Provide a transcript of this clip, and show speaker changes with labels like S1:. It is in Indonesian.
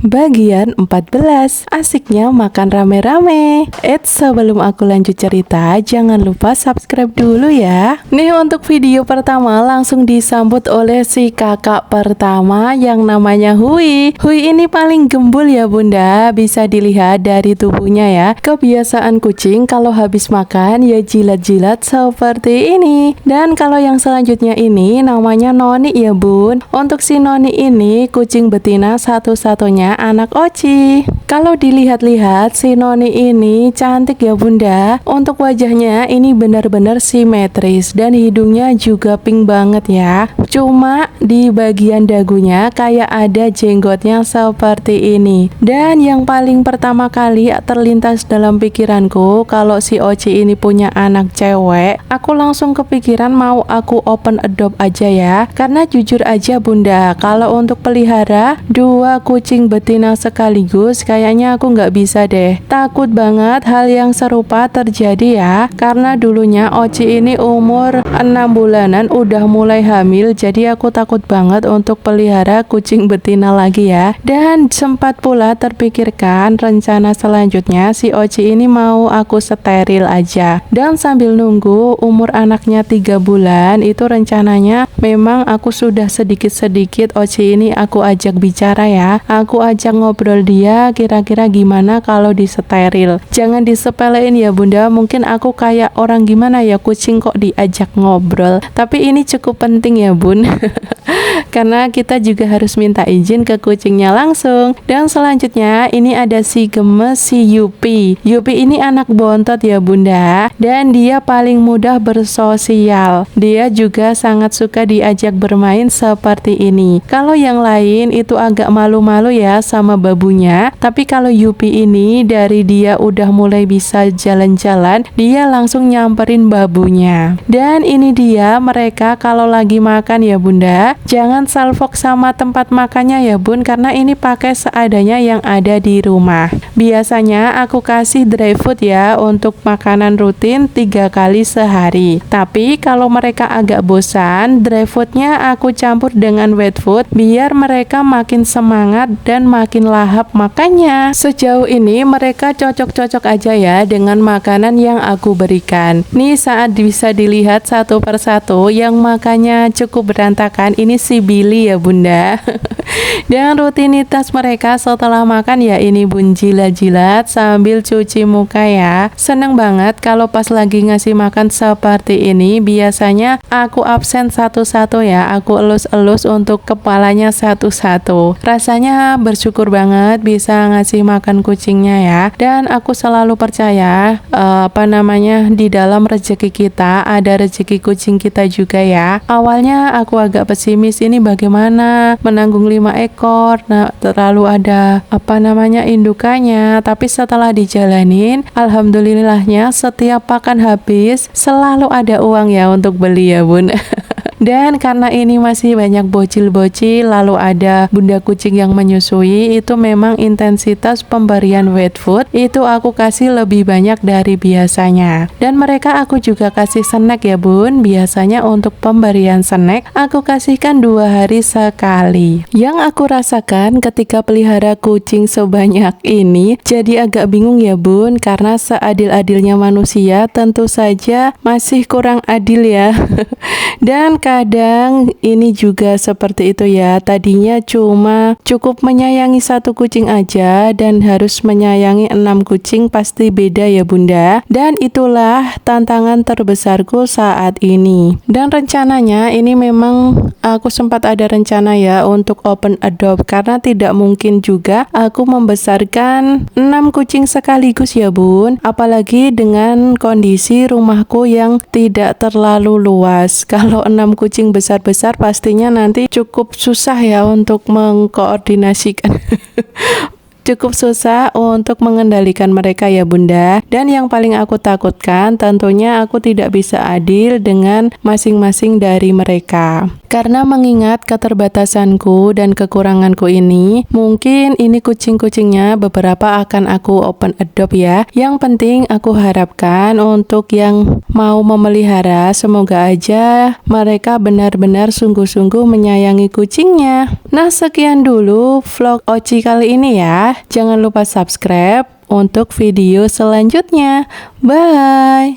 S1: Bagian 14, asiknya makan rame-rame. Sebelum aku lanjut cerita, jangan lupa subscribe dulu ya. Nih untuk video pertama langsung disambut oleh si kakak pertama yang namanya Hui. Hui ini paling gembul ya bunda, bisa dilihat dari tubuhnya ya. Kebiasaan kucing kalau habis makan ya jilat-jilat seperti ini. Dan kalau yang selanjutnya ini namanya Noni ya bun. Untuk si Noni ini kucing betina satu-satunya anak Oci. Kalau dilihat-lihat si Noni ini cantik ya bunda. Untuk wajahnya ini benar-benar simetris dan hidungnya juga pink banget ya. Cuma di bagian dagunya kayak ada jenggotnya seperti ini. Dan yang paling pertama kali terlintas dalam pikiranku kalau si Oci ini punya anak cewek, aku langsung kepikiran mau aku open adopt aja ya. Karena jujur aja bunda, kalau untuk pelihara dua kucing betina sekaligus kayaknya aku nggak bisa deh. Takut banget hal yang serupa terjadi ya. Karena dulunya Oci ini umur 6 bulanan udah mulai hamil, jadi aku takut banget untuk pelihara kucing betina lagi ya. Dan sempat pula terpikirkan rencana selanjutnya si Oci ini mau aku steril aja. Dan sambil nunggu umur anaknya 3 bulan itu rencananya memang aku sudah sedikit-sedikit Oci ini aku ajak bicara ya. Aku ajak ngobrol dia kira-kira gimana kalau disteril. Jangan disepelein ya bunda, mungkin aku kayak orang gimana ya, kucing kok diajak ngobrol. Tapi ini cukup penting ya bun. Karena kita juga harus minta izin ke kucingnya langsung. Dan selanjutnya ini ada si gemes si Yupi. Yupi ini anak bontot ya bunda. Dan dia paling mudah bersosial. Dia juga sangat suka diajak bermain seperti ini. Kalau yang lain itu agak malu-malu ya sama babunya. Tapi kalau Yupi ini dari dia udah mulai bisa jalan-jalan, dia langsung nyamperin babunya. Dan ini dia mereka kalau lagi makan ya bunda. Jangan salfok sama tempat makannya ya bun, karena ini pakai seadanya yang ada di rumah. Biasanya aku kasih dry food ya untuk makanan rutin 3 kali sehari. Tapi kalau mereka agak bosan, dry foodnya aku campur dengan wet food biar mereka makin semangat dan makin lahap makannya. Sejauh ini mereka cocok-cocok aja ya dengan makanan yang aku berikan. Nih saat bisa dilihat satu persatu yang makannya cukup berantakan, ini si Billy ya bunda. Dan rutinitas mereka setelah makan ya ini bun, jilat-jilat sambil cuci muka ya. Seneng banget kalau pas lagi ngasih makan seperti ini. Biasanya aku absen satu-satu ya, aku elus-elus untuk kepalanya satu-satu. Rasanya bersyukur banget bisa ngasih makan kucingnya ya. Dan aku selalu percaya di dalam rezeki kita ada rezeki kucing kita juga ya. Awalnya aku agak pesimis, ini bagaimana menanggung 5 ekor, nah terlalu ada indukannya. Tapi setelah dijalanin, alhamdulillahnya setiap pakan habis selalu ada uang ya untuk beli ya bun. Dan karena ini masih banyak bocil-bocil, lalu ada bunda kucing yang menyusui, itu memang intensitas pemberian wet food itu aku kasih lebih banyak dari biasanya. Dan mereka aku juga kasih snack ya bun. Biasanya untuk pemberian snack aku kasihkan 2 hari sekali. Yang aku rasakan ketika pelihara kucing sebanyak ini, jadi agak bingung ya bun, karena seadil-adilnya manusia tentu saja masih kurang adil ya. Dan kadang ini juga seperti itu ya. Tadinya cuma cukup menyayangi 1 kucing aja dan harus menyayangi 6 kucing, pasti beda ya bunda. Dan itulah tantangan terbesarku saat ini. Dan rencananya ini memang aku sempat ada rencana ya untuk open adopt, karena tidak mungkin juga aku membesarkan 6 kucing sekaligus ya bun. Apalagi dengan kondisi rumahku yang tidak terlalu luas. Kalau 6 kucing besar-besar pastinya nanti cukup susah ya untuk mengkoordinasikan. Cukup susah untuk mengendalikan mereka ya bunda. Dan yang paling aku takutkan tentunya aku tidak bisa adil dengan masing-masing dari mereka. Karena mengingat keterbatasanku dan kekuranganku ini, mungkin ini kucing-kucingnya beberapa akan aku open adopt ya. Yang penting aku harapkan untuk yang mau memelihara, semoga aja mereka benar-benar sungguh-sungguh menyayangi kucingnya. Nah, sekian dulu vlog Oci kali ini ya. Jangan lupa subscribe untuk video selanjutnya. Bye!